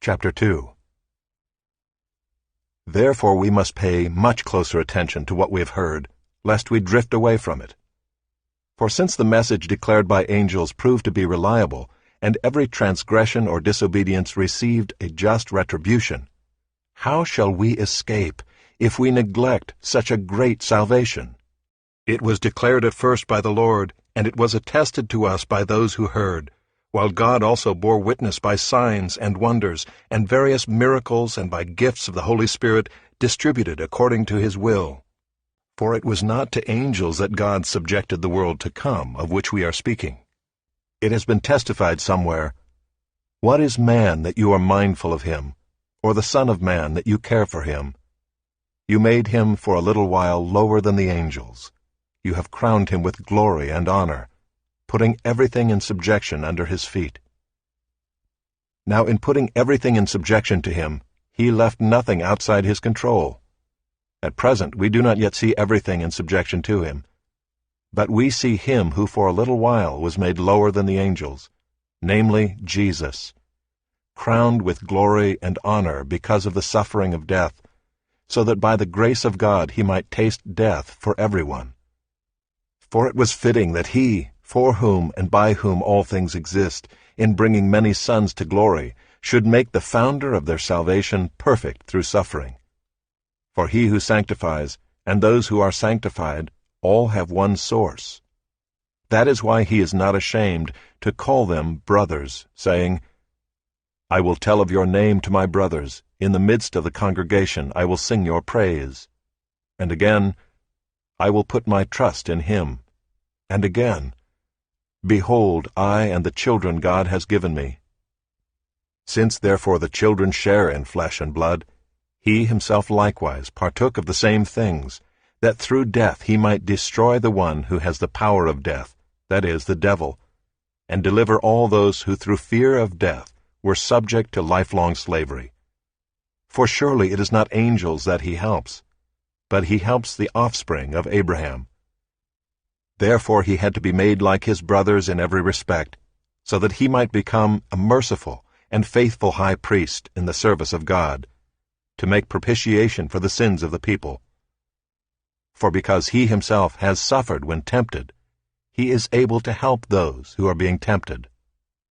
Chapter 2. Therefore we must pay much closer attention to what we have heard, lest we drift away from it. For since the message declared by angels proved to be reliable, and every transgression or disobedience received a just retribution, how shall we escape if we neglect such a great salvation? It was declared at first by the Lord, and it was attested to us by those who heard, while God also bore witness by signs and wonders, and various miracles, and by gifts of the Holy Spirit distributed according to his will. For it was not to angels that God subjected the world to come, of which we are speaking. It has been testified somewhere, "What is man that you are mindful of him, or the Son of Man that you care for him? You made him for a little while lower than the angels. You have crowned him with glory and honor, putting everything in subjection under his feet." Now in putting everything in subjection to him, he left nothing outside his control. At present we do not yet see everything in subjection to him, but we see him who for a little while was made lower than the angels, namely Jesus, crowned with glory and honor because of the suffering of death, so that by the grace of God he might taste death for everyone. For it was fitting that he, for whom and by whom all things exist, in bringing many sons to glory, should make the founder of their salvation perfect through suffering. For he who sanctifies, and those who are sanctified, all have one source. That is why he is not ashamed to call them brothers, saying, "I will tell of your name to my brothers, in the midst of the congregation I will sing your praise." And again, "I will put my trust in him." And again, "Behold, I and the children God has given me." Since therefore the children share in flesh and blood, he himself likewise partook of the same things, that through death he might destroy the one who has the power of death, that is, the devil, and deliver all those who through fear of death were subject to lifelong slavery. For surely it is not angels that he helps, but he helps the offspring of Abraham. Therefore he had to be made like his brothers in every respect, so that he might become a merciful and faithful high priest in the service of God, to make propitiation for the sins of the people. For because he himself has suffered when tempted, he is able to help those who are being tempted.